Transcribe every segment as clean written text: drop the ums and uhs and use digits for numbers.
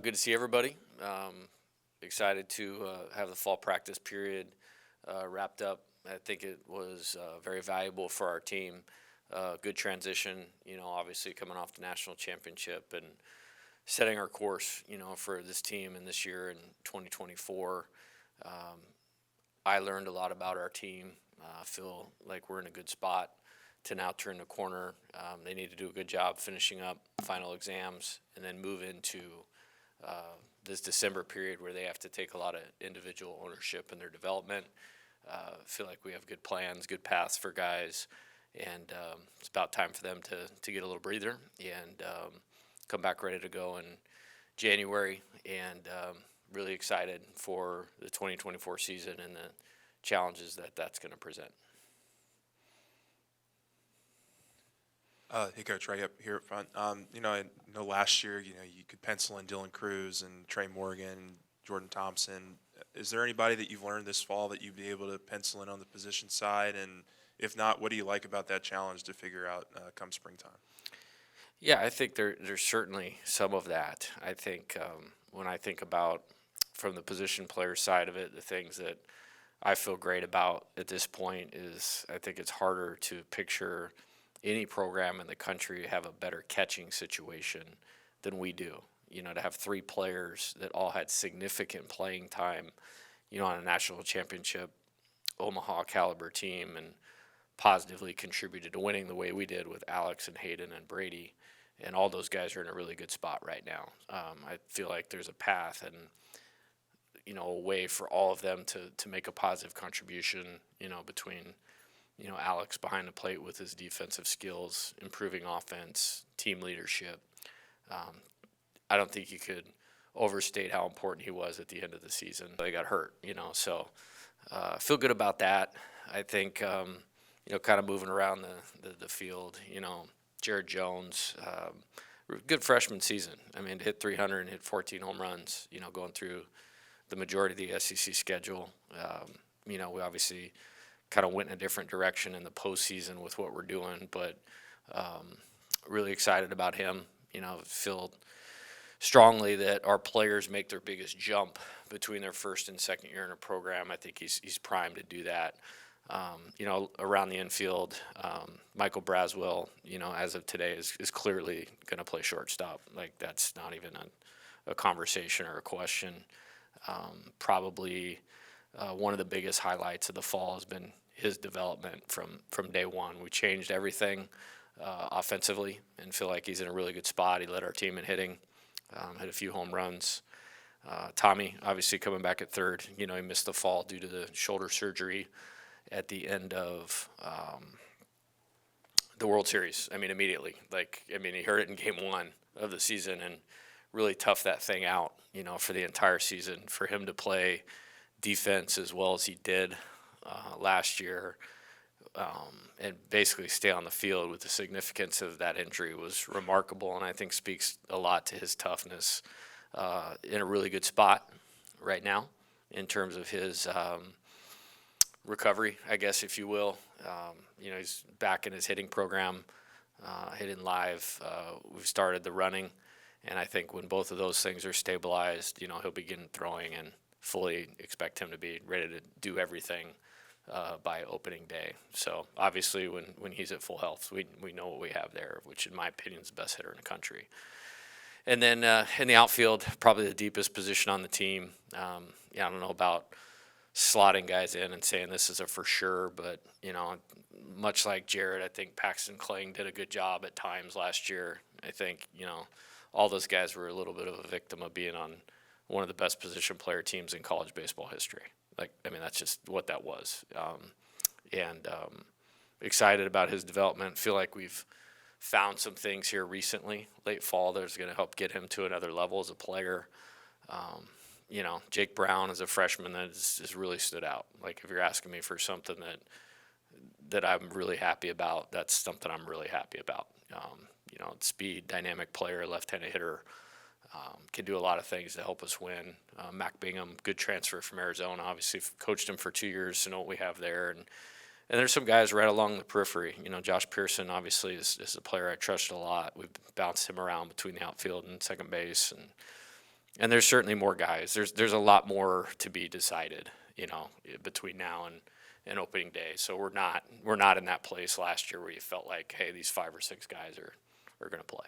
Good to see everybody. Excited to have the fall practice period wrapped up. I think it was very valuable for our team. Good transition, obviously coming off the national championship and setting our course, for this team and this year in 2024. Um, I learned a lot about our team. I feel like we're in a good spot to now turn the corner. They need to do a good job finishing up final exams and then move into this December period where they have to take a lot of individual ownership in their development. Feel like we have good plans, good paths for guys, and it's about time for them to get a little breather and come back ready to go in January. And really excited for the 2024 season and the challenges that's going to present. Hey, Coach, right up here up front. I know last year, you could pencil in Dylan Cruz and Trey Morgan, Jordan Thompson. Is there anybody that you've learned this fall that you'd be able to pencil in on the position side? And if not, what do you like about that challenge to figure out come springtime? Yeah, I think there's certainly some of that. I think when I think about from the position player side of it, the things that I feel great about at this point is I think it's harder to picture any program in the country have a better catching situation than we do. To have three players that all had significant playing time, on a national championship, Omaha caliber team and positively contributed to winning the way we did with Alex and Hayden and Brady. And all those guys are in a really good spot right now. I feel like there's a path and, a way for all of them to make a positive contribution, between Alex behind the plate with his defensive skills, improving offense, team leadership. I don't think you could overstate how important he was at the end of the season. They got hurt, so feel good about that. I think, kind of moving around the field, Jared Jones, good freshman season. I mean, to hit 300 and hit 14 home runs, going through the majority of the SEC schedule. We obviously kind of went in a different direction in the postseason with what we're doing, but really excited about him. Feel strongly that our players make their biggest jump between their first and second year in a program. I think he's primed to do that. Around the infield, Michael Braswell, as of today is clearly going to play shortstop. Like that's not even a conversation or a question. Probably one of the biggest highlights of the fall has been his development from day one. We changed everything offensively and feel like he's in a really good spot. He led our team in hitting, hit a few home runs. Tommy, obviously coming back at third. He missed the fall due to the shoulder surgery at the end of the World Series. I mean, immediately. He heard it in game one of the season and really toughed that thing out, for the entire season. For him to play defense as well as he did last year and basically stay on the field with the significance of that injury was remarkable, and I think speaks a lot to his toughness. In a really good spot right now in terms of his recovery, I guess, if you will. He's back in his hitting program, hitting live. We've started the running, and I think when both of those things are stabilized, he'll begin throwing and fully expect him to be ready to do everything by opening day. So obviously when he's at full health, we know what we have there, which in my opinion is the best hitter in the country. And then in the outfield, probably the deepest position on the team. I don't know about slotting guys in and saying this is a for sure, but, much like Jared, I think Paxton Kling did a good job at times last year. I think, all those guys were a little bit of a victim of being on one of the best position player teams in college baseball history. That's just what that was. Excited about his development. Feel like we've found some things here recently, late fall, that's going to help get him to another level as a player. Jake Brown as a freshman that has really stood out. If you're asking me for something that I'm really happy about, that's something I'm really happy about. Speed, dynamic player, left-handed hitter, can do a lot of things to help us win. Mac Bingham, good transfer from Arizona. Obviously, coached him for 2 years, so know what we have there. And there's some guys right along the periphery. Josh Pearson obviously is a player I trust a lot. We've bounced him around between the outfield and second base, and there's certainly more guys. There's a lot more to be decided, between now and opening day. So we're not in that place last year where you felt like, hey, these 5 or 6 guys are going to play.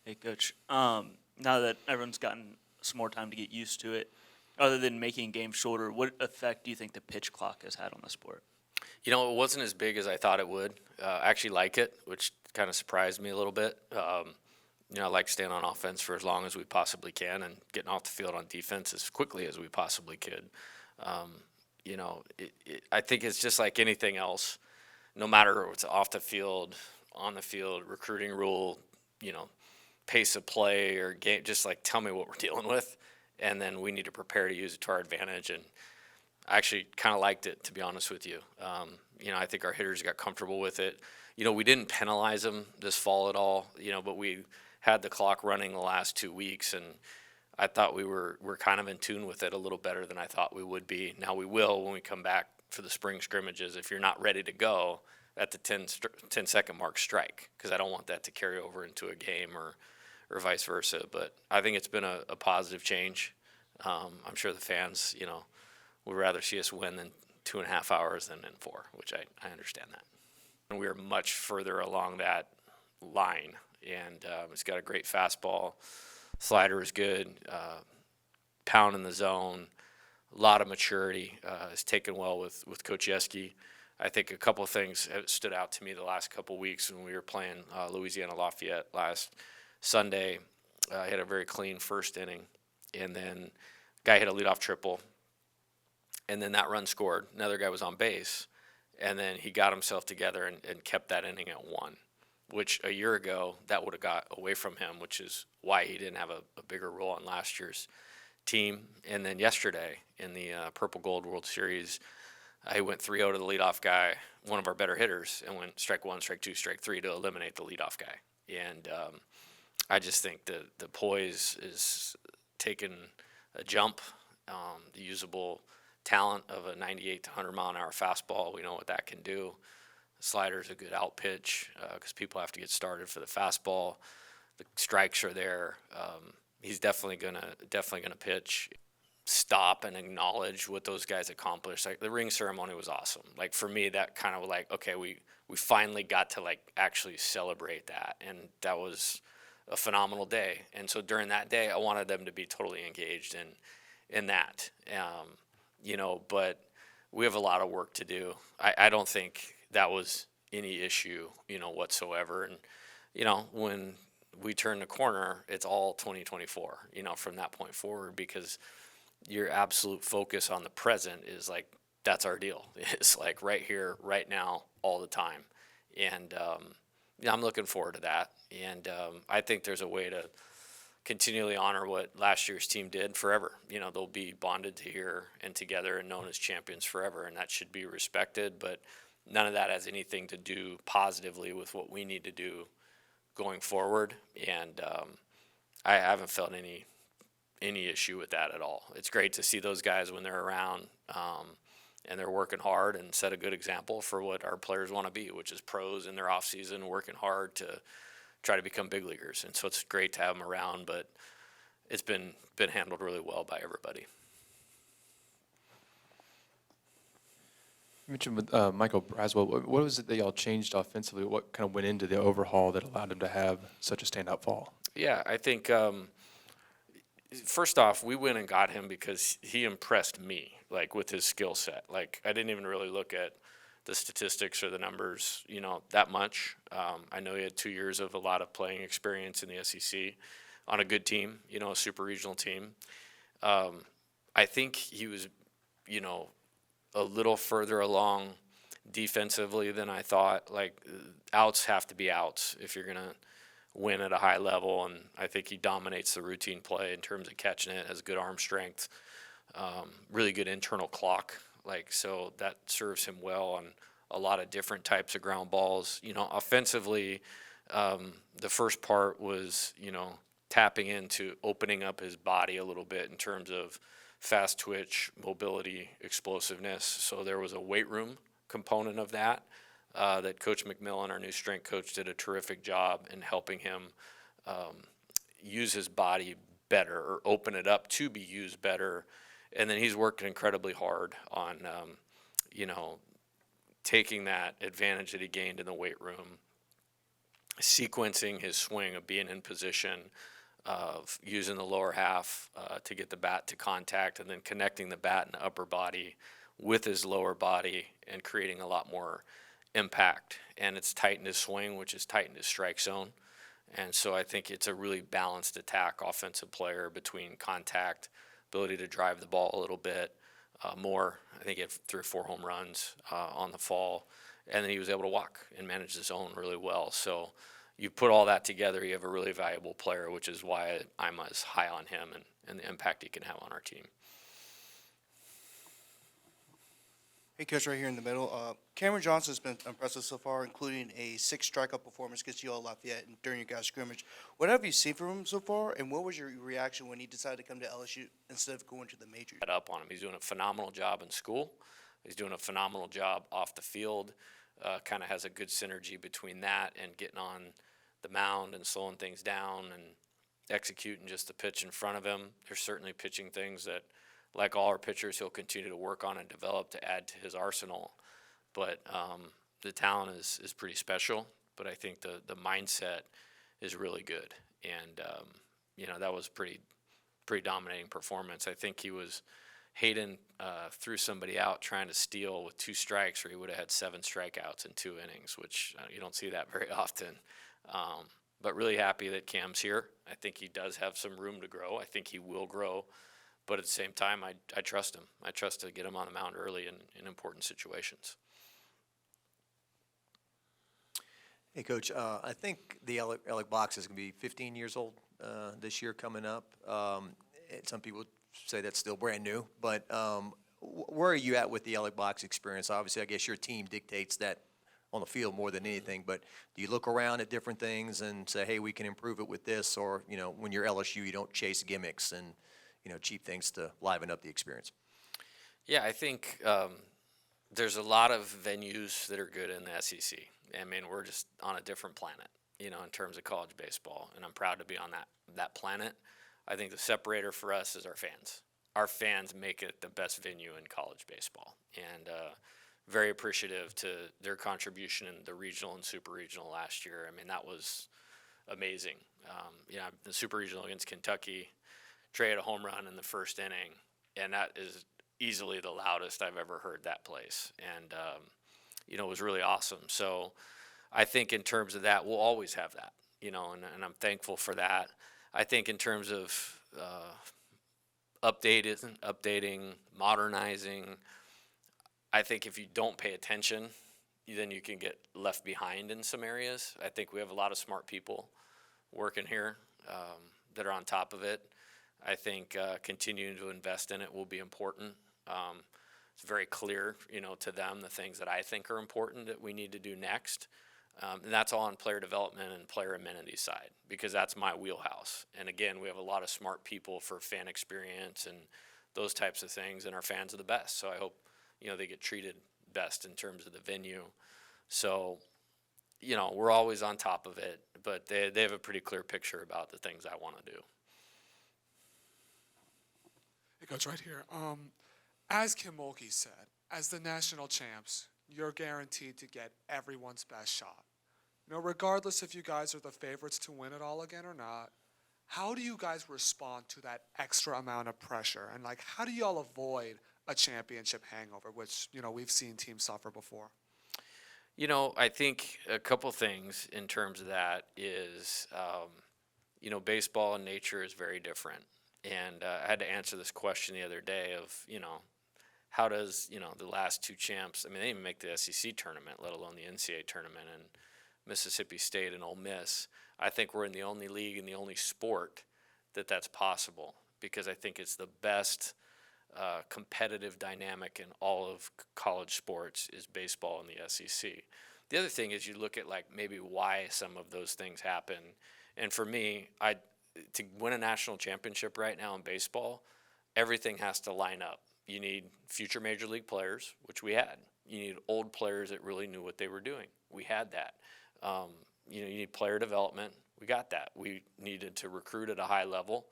Hey, Coach. Now that everyone's gotten some more time to get used to it, other than making games shorter, what effect do you think the pitch clock has had on the sport? It wasn't as big as I thought it would. I actually like it, which kind of surprised me a little bit. I like staying on offense for as long as we possibly can and getting off the field on defense as quickly as we possibly could. I think it's just like anything else. No matter what's off the field, on the field, recruiting rule, pace of play or game, just like tell me what we're dealing with, and then we need to prepare to use it to our advantage. And I actually kind of liked it, to be honest with you. I think our hitters got comfortable with it. We didn't penalize them this fall at all, but we had the clock running the last 2 weeks, and I thought we're kind of in tune with it a little better than I thought we would be. Now we will when we come back for the spring scrimmages. If you're not ready to go at the 10-second mark, strike, because I don't want that to carry over into a game or vice versa. But I think it's been a positive change. I'm sure the fans, would rather see us win than 2.5 hours than in 4, which I understand that. And we are much further along that line, and it's got a great fastball. Slider is good, pound in the zone, a lot of maturity. It's taken well with Coach Yeski. I think a couple of things have stood out to me the last couple of weeks when we were playing Louisiana Lafayette last Sunday. He had a very clean first inning, and then guy hit a leadoff triple, and then that run scored. Another guy was on base, and then he got himself together and kept that inning at 1, which a year ago that would have got away from him, which is why he didn't have a bigger role on last year's team. And then yesterday in the Purple Gold World Series, he went 3-0 to the leadoff guy, one of our better hitters, and went strike 1, strike 2, strike 3 to eliminate the leadoff guy. And I just think the poise is taking a jump. The usable talent of a 98 to 100 mile an hour fastball, we know what that can do. The slider's a good out pitch because people have to get started for the fastball. The strikes are there. He's definitely gonna pitch. Stop and acknowledge what those guys accomplished. Like the ring ceremony was awesome. Like for me, that kind of like, okay, we finally got to like actually celebrate that, and that was a phenomenal day. And so during that day, I wanted them to be totally engaged in that. But we have a lot of work to do. I don't think that was any issue, whatsoever. And, when we turn the corner, it's all 2024, from that point forward, because your absolute focus on the present is like, that's our deal. It's like right here, right now, all the time. And I'm looking forward to that. And I think there's a way to continually honor what last year's team did forever. They'll be bonded to here and together and known as champions forever, and that should be respected. But none of that has anything to do positively with what we need to do going forward. And I haven't felt any issue with that at all. It's great to see those guys when they're around, and they're working hard and set a good example for what our players want to be, which is pros in their off season, working hard to try to become big leaguers. And so it's great to have them around, but it's been handled really well by everybody. You mentioned with Michael Braswell, what was it that y'all changed offensively? What kind of went into the overhaul that allowed him to have such a standout fall? Yeah, I think first off, we went and got him because he impressed me, like with his skill set. Like I didn't even really look at the statistics or the numbers, that much. I know he had 2 years of a lot of playing experience in the SEC on a good team, a super regional team. I think he was, a little further along defensively than I thought. Like outs have to be outs if you're going to win at a high level, and I think he dominates the routine play in terms of catching it, has good arm strength, really good internal clock. So that serves him well on a lot of different types of ground balls. Offensively, the first part was, tapping into opening up his body a little bit in terms of fast twitch, mobility, explosiveness. So there was a weight room component of that that Coach McMillan, our new strength coach, did a terrific job in helping him use his body better or open it up to be used better. And then he's working incredibly hard on, taking that advantage that he gained in the weight room, sequencing his swing of being in position, of using the lower half to get the bat to contact, and then connecting the bat and the upper body with his lower body and creating a lot more impact. And it's tightened his swing, which has tightened his strike zone. And so I think it's a really balanced attack offensive player between contact, ability to drive the ball a little bit more. I think he had 3 or 4 home runs on the fall. And then he was able to walk and manage his zone really well. So you put all that together, you have a really valuable player, which is why I'm as high on him and the impact he can have on our team. Hey, Coach, right here in the middle. Cameron Johnson's been impressive so far, including a 6 strikeout performance against UL Lafayette and during your guys' scrimmage. What have you seen from him so far, and what was your reaction when he decided to come to LSU instead of going to the majors? Up on him. He's doing a phenomenal job in school. He's doing a phenomenal job off the field. Kind of has a good synergy between that and getting on the mound and slowing things down and executing just the pitch in front of him. There's certainly pitching things that, like all our pitchers, he'll continue to work on and develop to add to his arsenal. But the talent is pretty special. But I think the mindset is really good. And, that was pretty dominating performance. I think he was Hayden threw somebody out trying to steal with 2 strikes, or he would have had 7 strikeouts in 2 innings, which you don't see that very often. But really happy that Cam's here. I think he does have some room to grow. I think he will grow. But at the same time, I trust him. I trust to get him on the mound early in important situations. Hey, Coach, I think the Alec Box is going to be 15 years old this year coming up. Some people say that's still brand new, but where are you at with the Alec Box experience? Obviously, I guess your team dictates that on the field more than anything, but do you look around at different things and say, hey, we can improve it with this, or, when you're LSU, you don't chase gimmicks and, cheap things to liven up the experience? Yeah, I think there's a lot of venues that are good in the SEC. I mean, we're just on a different planet, in terms of college baseball, and I'm proud to be on that planet. I think the separator for us is our fans. Our fans make it the best venue in college baseball, and very appreciative to their contribution in the regional and super regional last year. I mean, that was amazing. The super regional against Kentucky, Trey had a home run in the first inning, and that is easily the loudest I've ever heard that place. And, it was really awesome. So I think in terms of that, we'll always have that, and I'm thankful for that. I think in terms of updating, modernizing, I think if you don't pay attention, then you can get left behind in some areas. I think we have a lot of smart people working here that are on top of it. I think continuing to invest in it will be important. It's very clear, to them the things that I think are important that we need to do next. And that's all on player development and player amenity side, because that's my wheelhouse. And again, we have a lot of smart people for fan experience and those types of things, and our fans are the best. So I hope, they get treated best in terms of the venue. So, we're always on top of it, but they have a pretty clear picture about the things I want to do. It goes right here. As Kim Mulkey said, as the national champs, you're guaranteed to get everyone's best shot. Regardless if you guys are the favorites to win it all again or not, how do you guys respond to that extra amount of pressure? And, how do y'all avoid a championship hangover, which, we've seen teams suffer before? I think a couple things in terms of that is, baseball in nature is very different. And I had to answer this question the other day of, how does, the last 2 champs, I mean, they didn't even make the SEC tournament, let alone the NCAA tournament, and Mississippi State and Ole Miss. I think we're in the only league and the only sport that's possible, because I think it's the best competitive dynamic in all of college sports is baseball in the SEC. The other thing is you look at maybe why some of those things happen. And for me, to win a national championship right now in baseball, everything has to line up. You need future major league players, which we had. You need old players that really knew what they were doing. We had that. You need player development, We got that. We needed to recruit at a high level.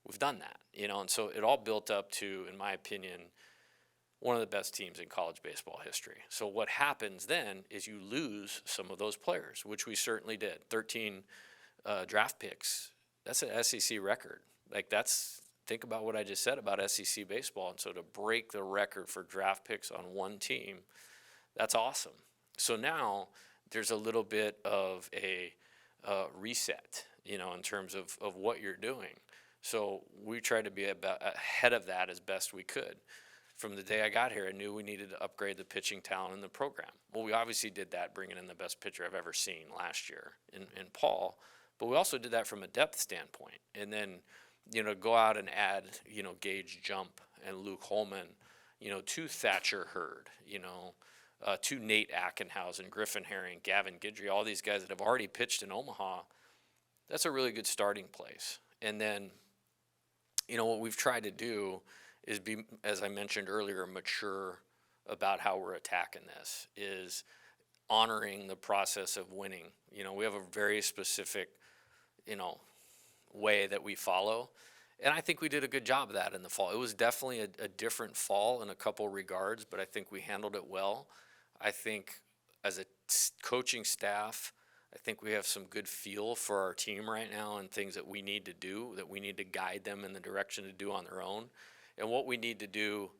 We've done that, and so it all built up to, in my opinion, one of the best teams in college baseball history. So what happens then is you lose some of those players, which we certainly did. 13 draft picks, that's an SEC record. Think about what I just said about SEC baseball. And so to break the record for draft picks on one team, that's awesome. So now there's a little bit of a reset, in terms of what you're doing. So we tried to be ahead of that as best we could. From the day I got here, I knew we needed to upgrade the pitching talent in the program. Well, we obviously did that, bringing in the best pitcher I've ever seen last year in Paul. But we also did that from a depth standpoint. And then, go out and add, Gage Jump and Luke Holman, to Thatcher Hurd, to Nate Ackenhausen, Griffin Herring, Gavin Guidry, all these guys that have already pitched in Omaha. That's a really good starting place. And then, what we've tried to do is be, as I mentioned earlier, mature about how we're attacking this, is honoring the process of winning. We have a very specific, way that we follow. And I think we did a good job of that in the fall. It was definitely a different fall in a couple regards, but I think we handled it well. I think as a coaching staff, I think we have some good feel for our team right now and things that we need to do, that we need to guide them in the direction to do on their own. And what we need to do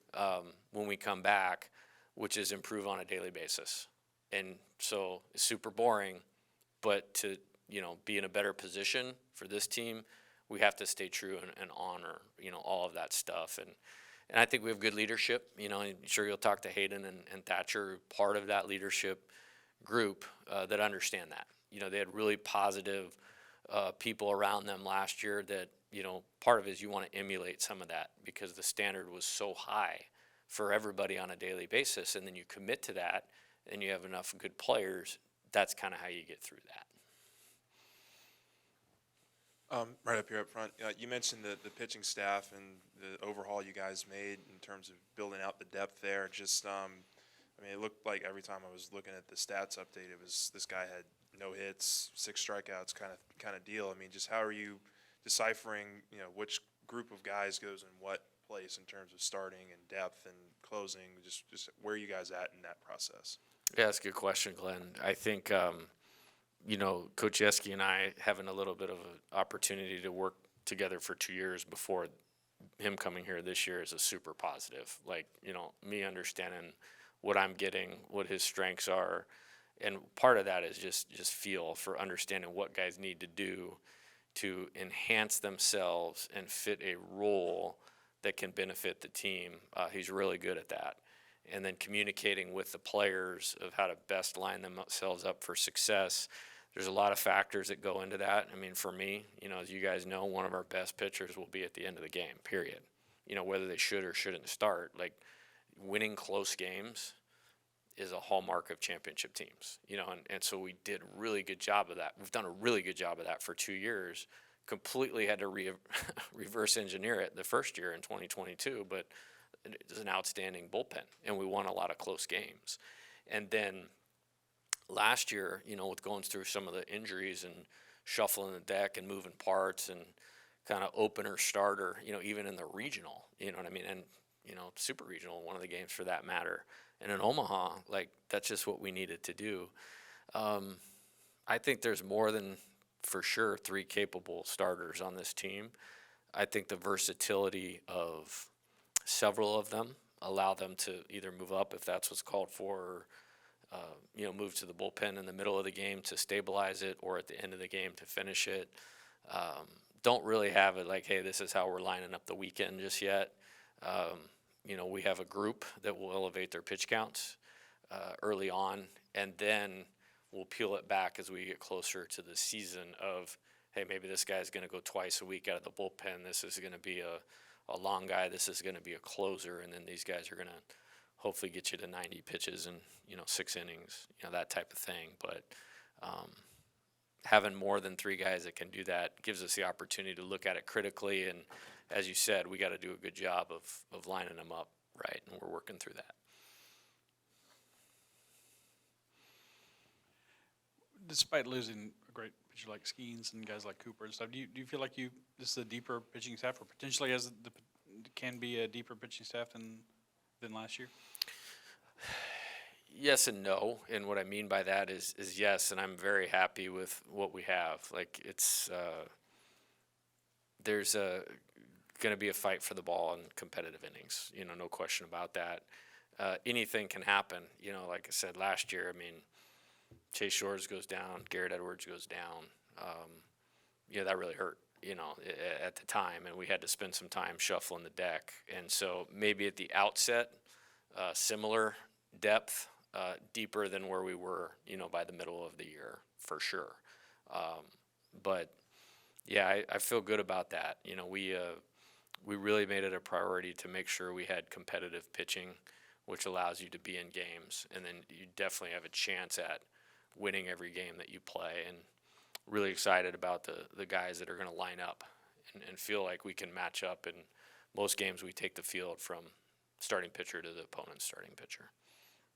when we come back, which is improve on a daily basis. And so it's super boring, but to be in a better position for this team, we have to stay true and honor all of that stuff. And I think we have good leadership. I'm sure you'll talk to Hayden and Thatcher, part of that leadership group that understand that. They had really positive people around them last year that, part of it is you want to emulate some of that because the standard was so high for everybody on a daily basis. And then you commit to that and you have enough good players. That's kind of how you get through that. Right up here up front, you mentioned the pitching staff and the overhaul you guys made in terms of building out the depth there. Just, it looked like every time I was looking at the stats update, it was this guy had no hits, 6 strikeouts, kind of deal. Just how are you deciphering, which group of guys goes in what place in terms of starting and depth and closing? Just where are you guys at in that process? Yeah, that's a good question, Glenn. I think, Coach Yeski and I having a little bit of an opportunity to work together for 2 years before him coming here this year is a super positive. Me understanding what I'm getting, what his strengths are, and part of that is just feel for understanding what guys need to do to enhance themselves and fit a role that can benefit the team. He's really good at that. And then communicating with the players of how to best line themselves up for success. There's a lot of factors that go into that. For me, as you guys know, one of our best pitchers will be at the end of the game, period. Whether they should or shouldn't start. Winning close games is a hallmark of championship teams, and so we did a really good job of that. We've done a really good job of that for 2 years. Completely had to reverse engineer it the first year in 2022, but it was an outstanding bullpen, and we won a lot of close games. And then last year, with going through some of the injuries and shuffling the deck and moving parts and kind of opener starter, even in the regional, and, super regional, one of the games for that matter. And in Omaha, that's just what we needed to do. I think there's more than, for sure, 3 capable starters on this team. I think the versatility of several of them allow them to either move up if that's what's called for, or move to the bullpen in the middle of the game to stabilize it, or at the end of the game to finish it. Don't really have it hey, this is how we're lining up the weekend just yet. We have a group that will elevate their pitch counts early on, and then we'll peel it back as we get closer to the season of, hey, maybe this guy's going to go twice a week out of the bullpen. This is going to be a long guy. This is going to be a closer, and then these guys are going to hopefully get you to 90 pitches and 6 innings, that type of thing. But having more than 3 guys that can do that gives us the opportunity to look at it critically. And as you said, we got to do a good job of lining them up right, and we're working through that. Despite losing a great pitcher like Skeens and guys like Cooper and stuff. Do you feel like this is a deeper pitching staff, or potentially can be a deeper pitching staff than last year? Yes and no, and what I mean by that is yes, and I'm very happy with what we have. Like it's there's going to be a fight for the ball in competitive innings. No question about that. Anything can happen. Like I said last year, I mean, Chase Shores goes down, Garrett Edwards goes down. That really hurt. At the time, and we had to spend some time shuffling the deck. And so maybe at the outset, similar depth. Deeper than where we were, by the middle of the year, for sure. But, yeah, I feel good about that. We really made it a priority to make sure we had competitive pitching, which allows you to be in games. And then you definitely have a chance at winning every game that you play. And really excited about the guys that are going to line up and feel like we can match up. In most games, we take the field from starting pitcher to the opponent's starting pitcher.